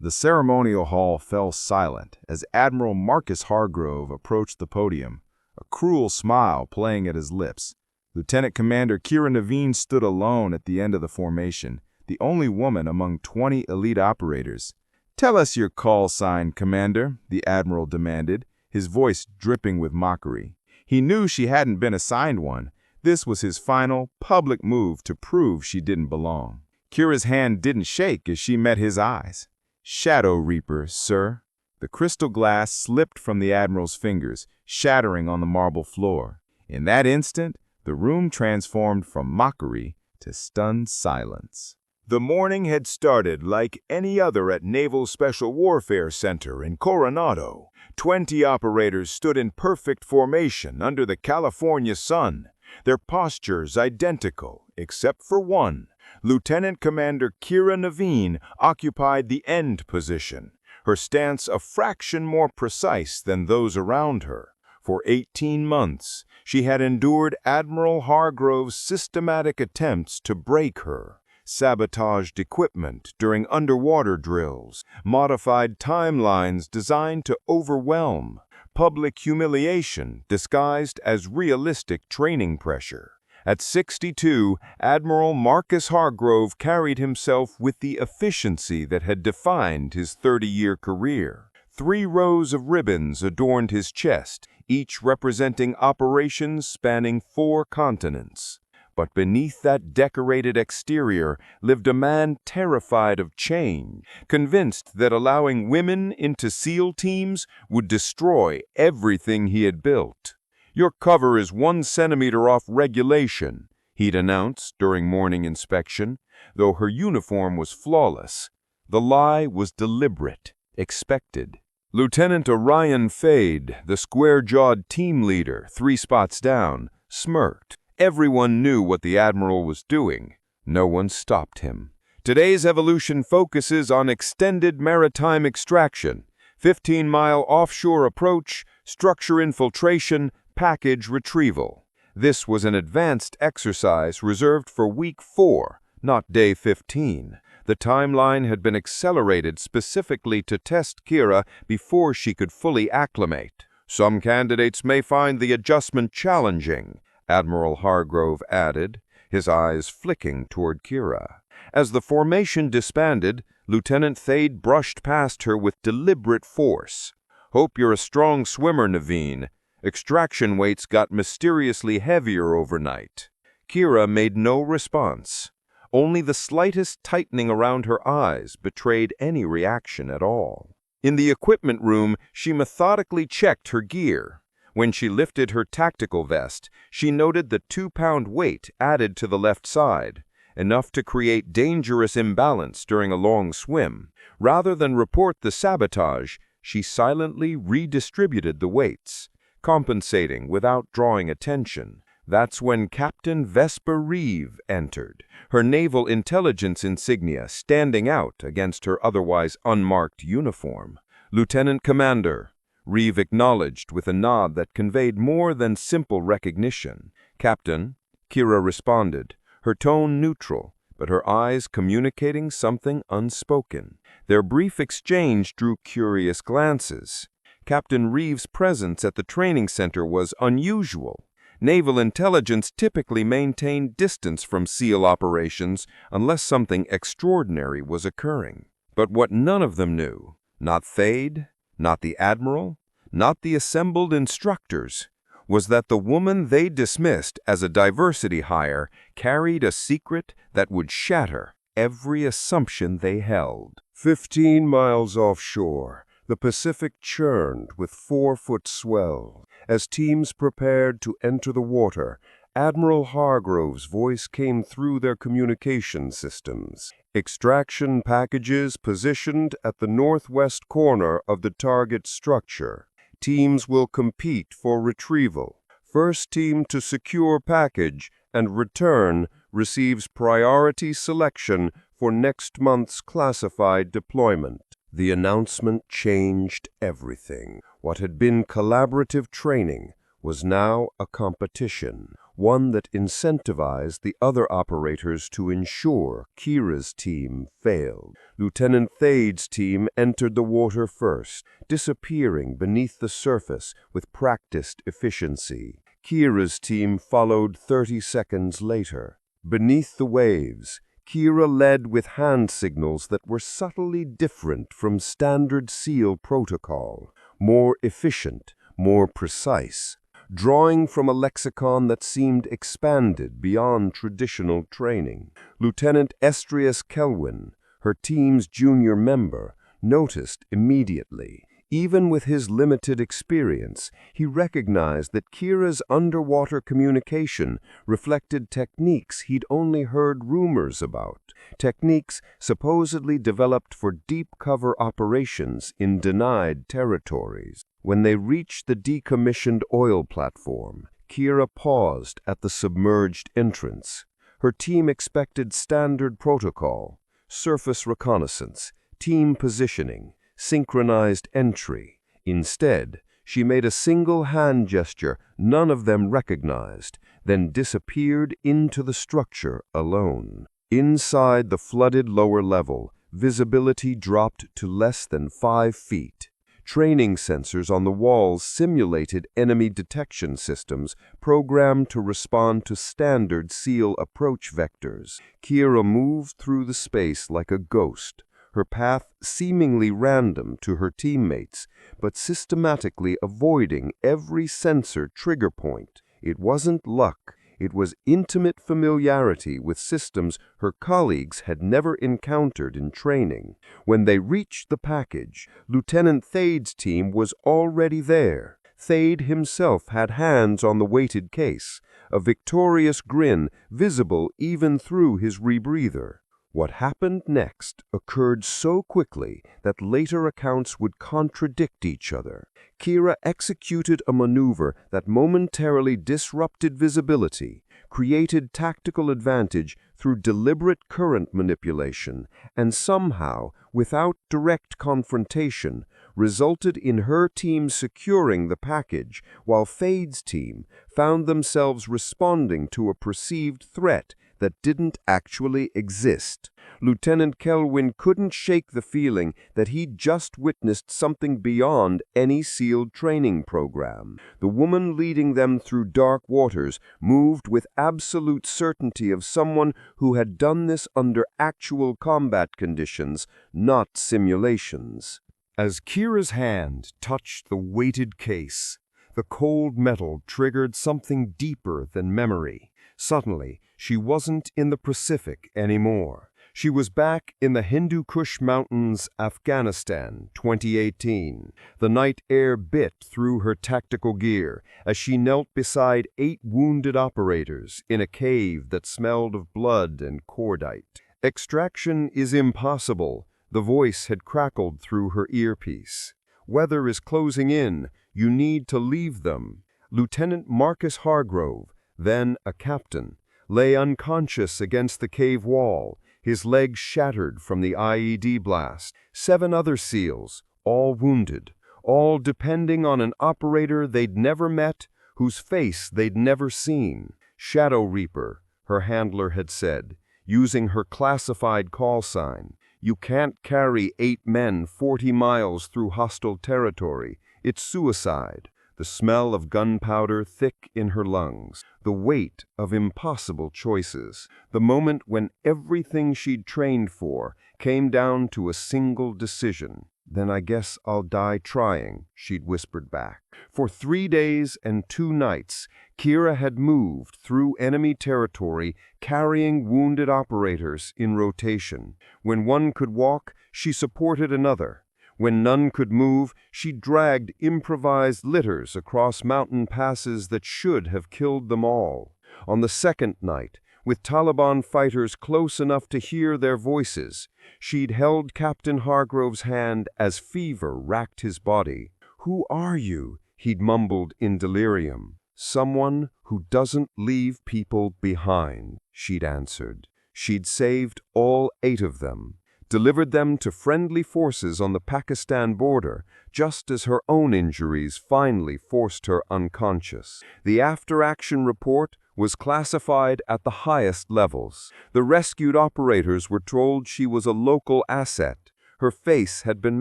The ceremonial hall fell silent as Admiral Marcus Hargrove approached the podium, a cruel smile playing at his lips. Lieutenant Commander Kira Naveen stood alone at the end of the formation, the only woman among 20 elite operators. "Tell us your call sign, Commander," the Admiral demanded, his voice dripping with mockery. He knew she hadn't been assigned one. This was his final, public move to prove she didn't belong. Kira's hand didn't shake as she met his eyes. "Shadow Reaper, sir." The crystal glass slipped from the Admiral's fingers, shattering on the marble floor. In that instant, the room transformed from mockery to stunned silence. The morning had started like any other at Naval Special Warfare Center in Coronado. 20 operators stood in perfect formation under the California sun, their postures identical, except for one. Lieutenant Commander Kira Naveen occupied the end position, her stance a fraction more precise than those around her. For 18 months, she had endured Admiral Hargrove's systematic attempts to break her. Sabotaged equipment during underwater drills, modified timelines designed to overwhelm, public humiliation disguised as realistic training pressure. At 62, Admiral Marcus Hargrove carried himself with the efficiency that had defined his 30-year career. 3 rows of ribbons adorned his chest, each representing operations spanning 4 continents. But beneath that decorated exterior lived a man terrified of change, convinced that allowing women into SEAL teams would destroy everything he had built. "Your cover is 1 centimeter off regulation," he'd announced during morning inspection, though her uniform was flawless. The lie was deliberate, expected. Lieutenant Orion Fade, the square-jawed team leader, 3 spots down, smirked. Everyone knew what the Admiral was doing. No one stopped him. "Today's evolution focuses on extended maritime extraction, 15-mile offshore approach, structure infiltration, package retrieval." This was an advanced exercise reserved for week 4, not day 15. The timeline had been accelerated specifically to test Kira before she could fully acclimate. "Some candidates may find the adjustment challenging," Admiral Hargrove added, his eyes flicking toward Kira. As the formation disbanded, Lieutenant Thade brushed past her with deliberate force. "Hope you're a strong swimmer, Naveen. Extraction weights got mysteriously heavier overnight." Kira made no response. Only the slightest tightening around her eyes betrayed any reaction at all. In the equipment room, she methodically checked her gear. When she lifted her tactical vest, she noted the 2-pound weight added to the left side, enough to create dangerous imbalance during a long swim. Rather than report the sabotage, she silently redistributed the weights, compensating without drawing attention. That's when Captain Vesper Reeve entered, her naval intelligence insignia standing out against her otherwise unmarked uniform. "Lieutenant Commander," Reeve acknowledged with a nod that conveyed more than simple recognition. "Captain," Kira responded, her tone neutral, but her eyes communicating something unspoken. Their brief exchange drew curious glances. Captain Reeve's presence at the training center was unusual. Naval intelligence typically maintained distance from SEAL operations unless something extraordinary was occurring. But what none of them knew, not Thade, not the Admiral, not the assembled instructors, was that the woman they dismissed as a diversity hire carried a secret that would shatter every assumption they held. 15 miles offshore, the Pacific churned with 4-foot swell. As teams prepared to enter the water, Admiral Hargrove's voice came through their communication systems. "Extraction packages positioned at the northwest corner of the target structure. Teams will compete for retrieval. First team to secure package and return receives priority selection for next month's classified deployment." The announcement changed everything. What had been collaborative training was now a competition. one that incentivized the other operators to ensure Kira's team failed. Lieutenant Thade's team entered the water first, disappearing beneath the surface with practiced efficiency. Kira's team followed 30 seconds later. Beneath the waves, Kira led with hand signals that were subtly different from standard SEAL protocol, more efficient, more precise, drawing from a lexicon that seemed expanded beyond traditional training. Lieutenant Estrius Kelwin, her team's junior member, noticed immediately. Even with his limited experience, he recognized that Kira's underwater communication reflected techniques he'd only heard rumors about, techniques supposedly developed for deep cover operations in denied territories. When they reached the decommissioned oil platform, Kira paused at the submerged entrance. Her team expected standard protocol, surface reconnaissance, team positioning, synchronized entry. Instead, she made a single hand gesture none of them recognized, then disappeared into the structure alone. Inside the flooded lower level, visibility dropped to less than 5 feet. Training sensors on the walls simulated enemy detection systems programmed to respond to standard SEAL approach vectors. Kira moved through the space like a ghost, her path seemingly random to her teammates, but systematically avoiding every sensor trigger point. It wasn't luck. It was intimate familiarity with systems her colleagues had never encountered in training. When they reached the package, Lieutenant Thade's team was already there. Thade himself had hands on the weighted case, a victorious grin visible even through his rebreather. What happened next occurred so quickly that later accounts would contradict each other. Kira executed a maneuver that momentarily disrupted visibility, created tactical advantage through deliberate current manipulation, and somehow, without direct confrontation, resulted in her team securing the package, while Thade's team found themselves responding to a perceived threat that didn't actually exist. Lieutenant Kelwin couldn't shake the feeling that he'd just witnessed something beyond any SEAL training program. The woman leading them through dark waters moved with absolute certainty of someone who had done this under actual combat conditions, not simulations. As Kira's hand touched the weighted case, the cold metal triggered something deeper than memory. Suddenly, she wasn't in the Pacific anymore. She was back in the Hindu Kush Mountains, Afghanistan, 2018. The night air bit through her tactical gear as she knelt beside 8 wounded operators in a cave that smelled of blood and cordite. "Extraction is impossible," the voice had crackled through her earpiece. "Weather is closing in. You need to leave them." Lieutenant Marcus Hargrove, then a captain, lay unconscious against the cave wall, his legs shattered from the IED blast. 7 other SEALs, all wounded, all depending on an operator they'd never met, whose face they'd never seen. "Shadow Reaper," her handler had said, using her classified call sign. "You can't carry 8 men 40 miles through hostile territory. It's suicide." The smell of gunpowder thick in her lungs, the weight of impossible choices, the moment when everything she'd trained for came down to a single decision. "Then I guess I'll die trying," she'd whispered back. For 3 days and 2 nights, Kira had moved through enemy territory carrying wounded operators in rotation. When one could walk, she supported another. When none could move, she dragged improvised litters across mountain passes that should have killed them all. On the second night, with Taliban fighters close enough to hear their voices, she'd held Captain Hargrove's hand as fever racked his body. "Who are you?" he'd mumbled in delirium. "Someone who doesn't leave people behind," she'd answered. She'd saved all 8 of them, delivered them to friendly forces on the Pakistan border, just as her own injuries finally forced her unconscious. The after-action report was classified at the highest levels. The rescued operators were told she was a local asset. Her face had been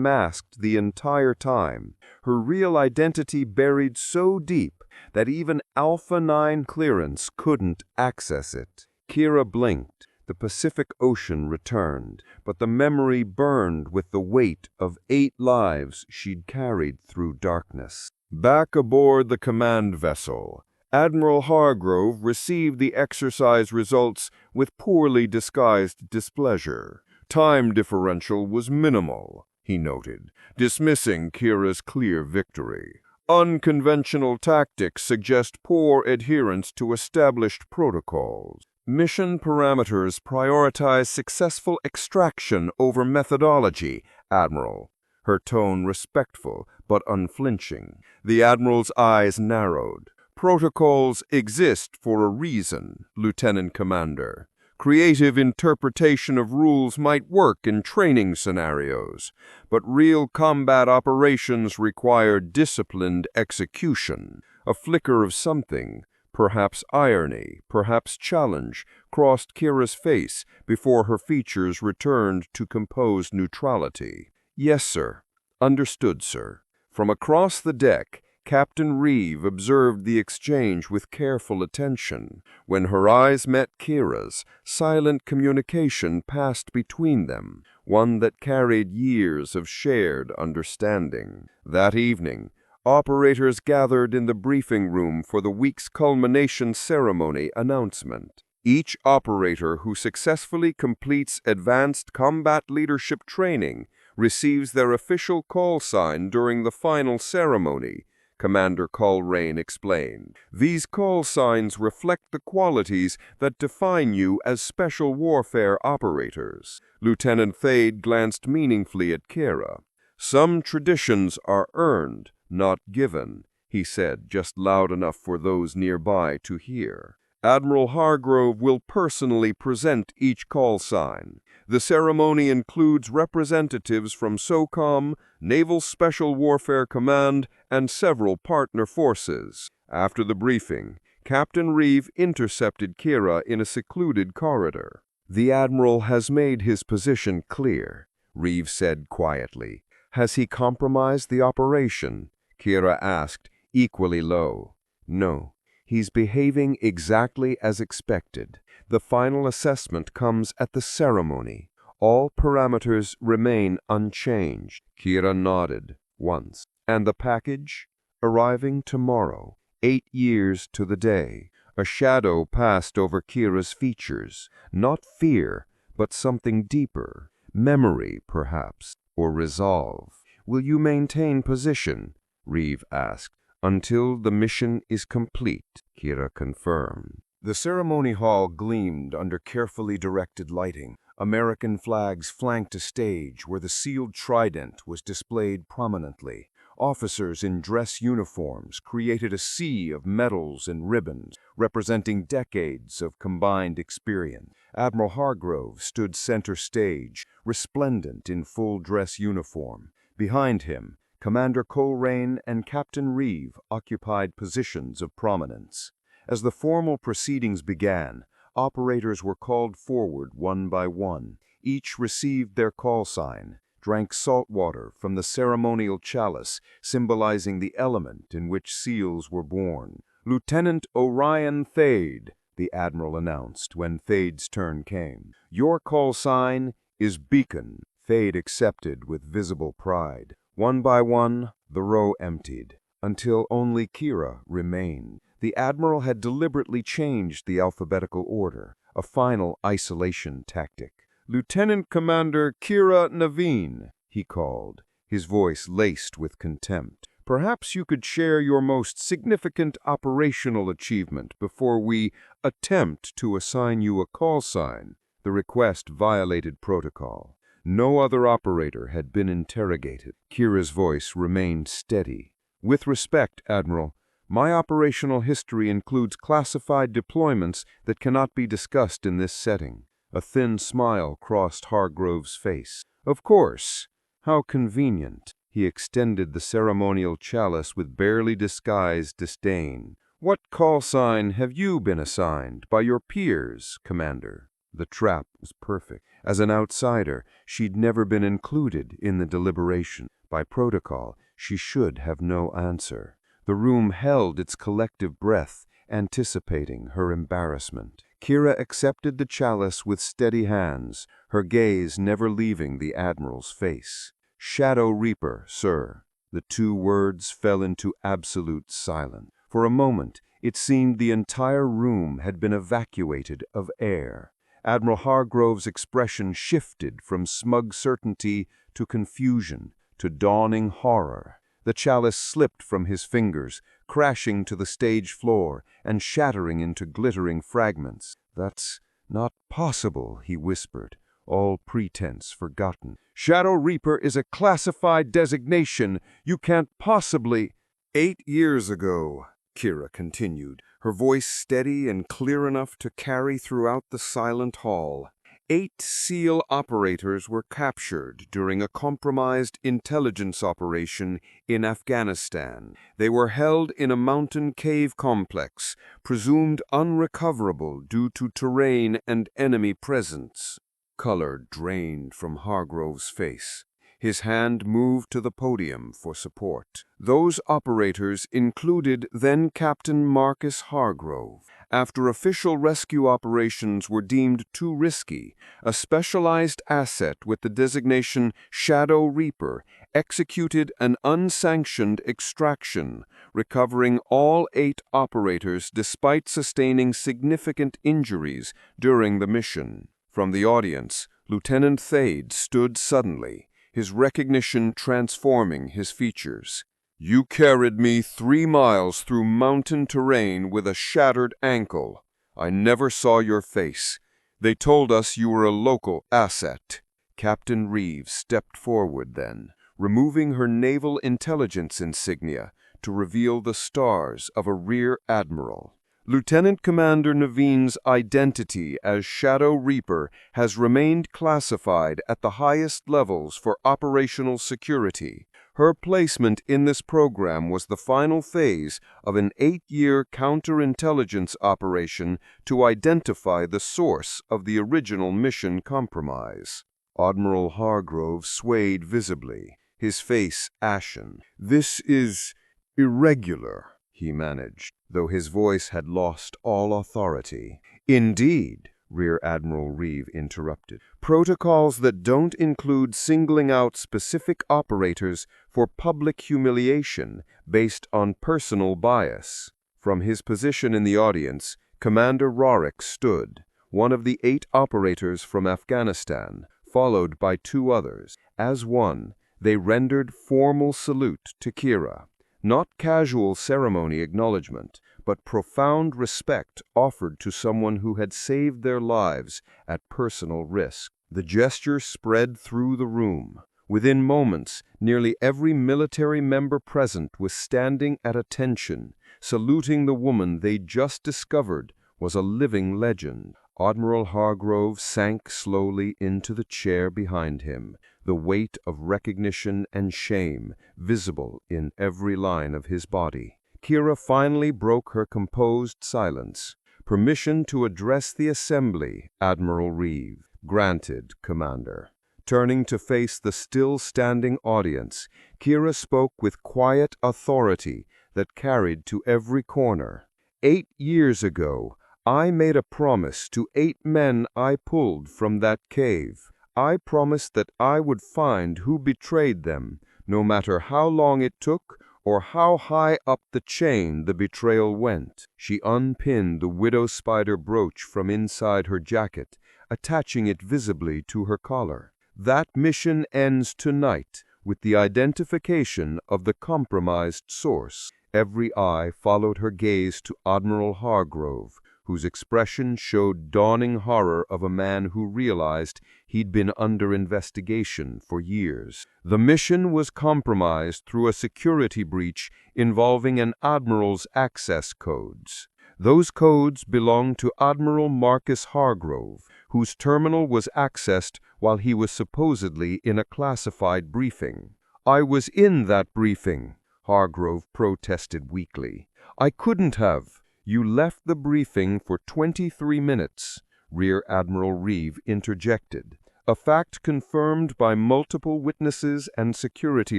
masked the entire time, her real identity buried so deep that even Alpha 9 clearance couldn't access it. Kira blinked. The Pacific Ocean returned, but the memory burned with the weight of 8 lives she'd carried through darkness. Back aboard the command vessel, Admiral Hargrove received the exercise results with poorly disguised displeasure. Time differential was minimal, he noted, dismissing Kira's clear victory. Unconventional tactics suggest poor adherence to established protocols. Mission parameters prioritize successful extraction over methodology, Admiral. Her tone respectful but unflinching. The Admiral's eyes narrowed. Protocols exist for a reason, Lieutenant Commander. Creative interpretation of rules might work in training scenarios, but real combat operations require disciplined execution. A flicker of something, perhaps irony, perhaps challenge, crossed Kira's face before her features returned to composed neutrality. Yes, sir. Understood, sir. From across the deck, Captain Reeve observed the exchange with careful attention. When her eyes met Kira's, silent communication passed between them, one that carried years of shared understanding. That evening, operators gathered in the briefing room for the week's culmination ceremony announcement. Each operator who successfully completes advanced combat leadership training receives their official call sign during the final ceremony, Commander Coleraine explained. These call signs reflect the qualities that define you as special warfare operators. Lieutenant Thade glanced meaningfully at Kira. Some traditions are earned, not given, he said, just loud enough for those nearby to hear. Admiral Hargrove will personally present each call sign. The ceremony includes representatives from SOCOM, Naval Special Warfare Command, and several partner forces. After the briefing, Captain Reeve intercepted Kira in a secluded corridor. The Admiral has made his position clear, Reeve said quietly. Has he compromised the operation? Kira asked, equally low. No. He's behaving exactly as expected. The final assessment comes at the ceremony. All parameters remain unchanged. Kira nodded once. And the package? Arriving tomorrow, 8 years to the day. A shadow passed over Kira's features. Not fear, but something deeper. Memory, perhaps, or resolve. Will you maintain position? Reeve asked. Until the mission is complete, Kira confirmed. The ceremony hall gleamed under carefully directed lighting. American flags flanked a stage where the sealed trident was displayed prominently. Officers in dress uniforms created a sea of medals and ribbons, representing decades of combined experience. Admiral Hargrove stood center stage, resplendent in full dress uniform. Behind him, Commander Coleraine and Captain Reeve occupied positions of prominence. As the formal proceedings began, operators were called forward one by one. Each received their call sign, drank salt water from the ceremonial chalice, symbolizing the element in which seals were born. Lieutenant Orion Thade, the Admiral announced when Thade's turn came. Your call sign is Beacon. Thade accepted with visible pride. One by one, the row emptied, until only Kira remained. The Admiral had deliberately changed the alphabetical order, a final isolation tactic. Lieutenant Commander Kira Naveen, he called, his voice laced with contempt. Perhaps you could share your most significant operational achievement before we attempt to assign you a call sign. The request violated protocol. No other operator had been interrogated. Kira's voice remained steady. With respect, Admiral, my operational history includes classified deployments that cannot be discussed in this setting. A thin smile crossed Hargrove's face. Of course. How convenient. He extended the ceremonial chalice with barely disguised disdain. "What call sign have you been assigned by your peers, Commander?" The trap was perfect. As an outsider, she'd never been included in the deliberation. By protocol, she should have no answer. The room held its collective breath, anticipating her embarrassment. Kira accepted the chalice with steady hands, her gaze never leaving the Admiral's face. "Shadow Reaper, sir." The two words fell into absolute silence. For a moment, it seemed the entire room had been evacuated of air. Admiral Hargrove's expression shifted from smug certainty to confusion to dawning horror. The chalice slipped from his fingers, crashing to the stage floor and shattering into glittering fragments. "That's not possible," he whispered, all pretense forgotten. "Shadow Reaper is a classified designation. You can't possibly—" "8 years ago," Kira continued, her voice steady and clear enough to carry throughout the silent hall. 8 SEAL operators were captured during a compromised intelligence operation in Afghanistan. They were held in a mountain cave complex, presumed unrecoverable due to terrain and enemy presence. Color drained from Hargrove's face. His hand moved to the podium for support. Those operators included then-Captain Marcus Hargrove. After official rescue operations were deemed too risky, a specialized asset with the designation Shadow Reaper executed an unsanctioned extraction, recovering all 8 operators despite sustaining significant injuries during the mission. From the audience, Lieutenant Thade stood suddenly, his recognition transforming his features. "You carried me 3 miles through mountain terrain with a shattered ankle. I never saw your face. They told us you were a local asset." Captain Reeves stepped forward then, removing her naval intelligence insignia to reveal the stars of a rear admiral. Lieutenant Commander Naveen's identity as Shadow Reaper has remained classified at the highest levels for operational security. Her placement in this program was the final phase of an 8-year counterintelligence operation to identify the source of the original mission compromise. Admiral Hargrove swayed visibly, his face ashen. "This is irregular," he managed, though his voice had lost all authority. "Indeed," Rear Admiral Reeve interrupted. "Protocols that don't include singling out specific operators for public humiliation based on personal bias." From his position in the audience, Commander Rorick stood, one of the 8 operators from Afghanistan, followed by 2 others. As one, they rendered formal salute to Kira. Not casual ceremony acknowledgement, but profound respect offered to someone who had saved their lives at personal risk. The gesture spread through the room. Within moments, nearly every military member present was standing at attention, saluting the woman they'd just discovered was a living legend. Admiral Hargrove sank slowly into the chair behind him, the weight of recognition and shame visible in every line of his body. Kira finally broke her composed silence. "Permission to address the assembly, Admiral Reeve." "Granted, Commander." Turning to face the still-standing audience, Kira spoke with quiet authority that carried to every corner. 8 years ago, I made a promise to 8 men I pulled from that cave. I promised that I would find who betrayed them, no matter how long it took or how high up the chain the betrayal went. She unpinned the widow spider brooch from inside her jacket, attaching it visibly to her collar. That mission ends tonight with the identification of the compromised source. Every eye followed her gaze to Admiral Hargrove, whose expression showed dawning horror of a man who realized he'd been under investigation for years. The mission was compromised through a security breach involving an admiral's access codes. Those codes belonged to Admiral Marcus Hargrove, whose terminal was accessed while he was supposedly in a classified briefing. "I was in that briefing," Hargrove protested weakly. "I couldn't have. You left the briefing for 23 minutes," Rear Admiral Reeve interjected, a fact confirmed by multiple witnesses and security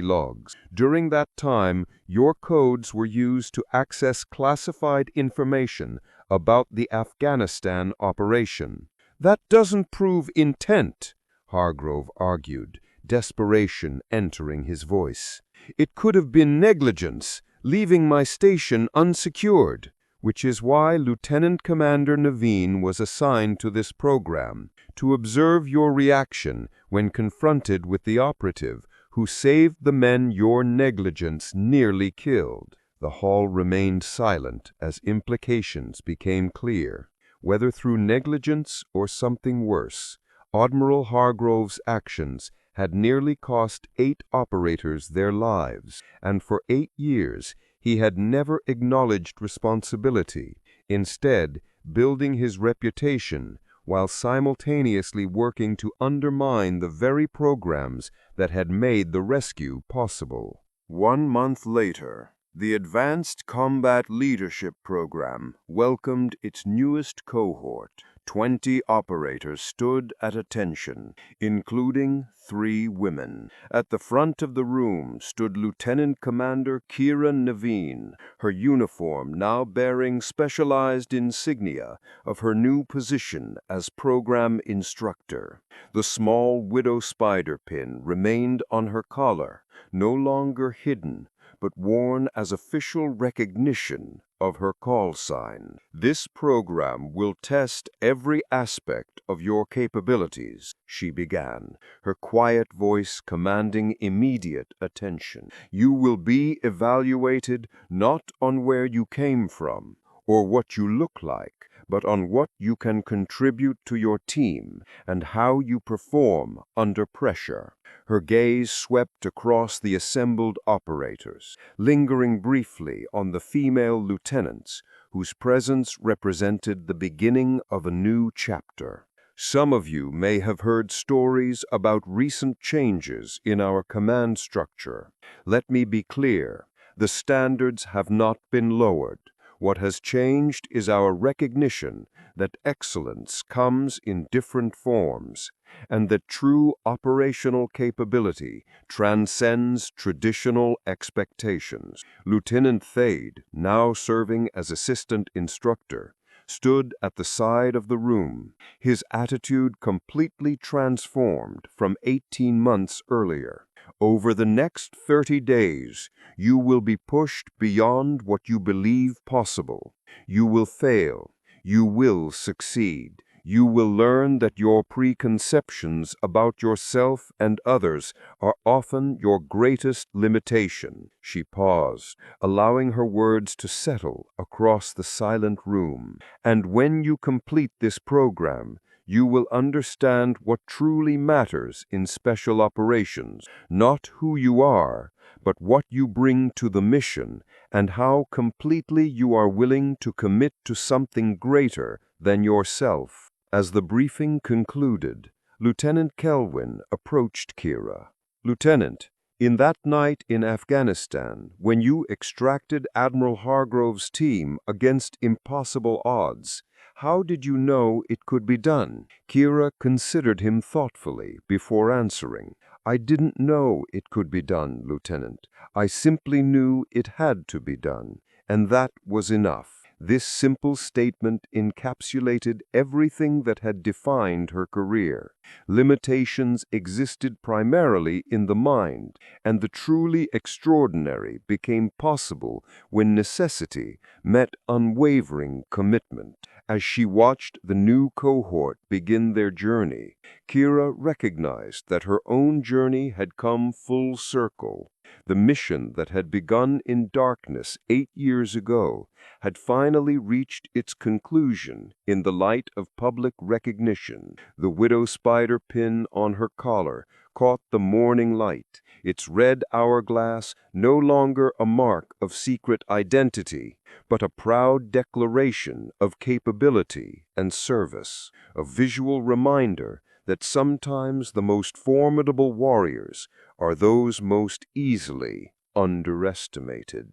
logs. "During that time, your codes were used to access classified information about the Afghanistan operation." "That doesn't prove intent," Hargrove argued, desperation entering his voice. "It could have been negligence, leaving my station unsecured." "Which is why Lieutenant Commander Naveen was assigned to this program, to observe your reaction when confronted with the operative who saved the men your negligence nearly killed." The hall remained silent as implications became clear. Whether through negligence or something worse, Admiral Hargrove's actions had nearly cost 8 operators their lives, and for 8 years he had never acknowledged responsibility, instead building his reputation while simultaneously working to undermine the very programs that had made the rescue possible. 1 month later, the Advanced Combat Leadership Program welcomed its newest cohort. 20 operators stood at attention, including 3 women. At the front of the room stood Lieutenant Commander Kira Naveen, her uniform now bearing specialized insignia of her new position as program instructor. The small widow spider pin remained on her collar, no longer hidden, but worn as official recognition of her call sign. "This program will test every aspect of your capabilities," she began, her quiet voice commanding immediate attention. "You will be evaluated not on where you came from or what you look like, but on what you can contribute to your team and how you perform under pressure." Her gaze swept across the assembled operators, lingering briefly on the female lieutenants, whose presence represented the beginning of a new chapter. "Some of you may have heard stories about recent changes in our command structure. Let me be clear, the standards have not been lowered. What has changed is our recognition that excellence comes in different forms, and that true operational capability transcends traditional expectations." Lieutenant Thade, now serving as assistant instructor, stood at the side of the room, his attitude completely transformed from 18 months earlier. "Over the next 30 days, you will be pushed beyond what you believe possible. You will fail. You will succeed. You will learn that your preconceptions about yourself and others are often your greatest limitation." She paused, allowing her words to settle across the silent room. "And when you complete this program, you will understand what truly matters in special operations, not who you are, but what you bring to the mission, and how completely you are willing to commit to something greater than yourself." As the briefing concluded, Lieutenant Kelvin approached Kira. "Lieutenant, in that night in Afghanistan, when you extracted Admiral Hargrove's team against impossible odds, how did you know it could be done?" Kira considered him thoughtfully before answering. "I didn't know it could be done, Lieutenant. I simply knew it had to be done, and that was enough." This simple statement encapsulated everything that had defined her career. Limitations existed primarily in the mind, and the truly extraordinary became possible when necessity met unwavering commitment. As she watched the new cohort begin their journey, Kira recognized that her own journey had come full circle. The mission that had begun in darkness 8 years ago had finally reached its conclusion in the light of public recognition. The widow spider pin on her collar caught the morning light, its red hourglass no longer a mark of secret identity, but a proud declaration of capability and service, a visual reminder that sometimes the most formidable warriors are those most easily underestimated.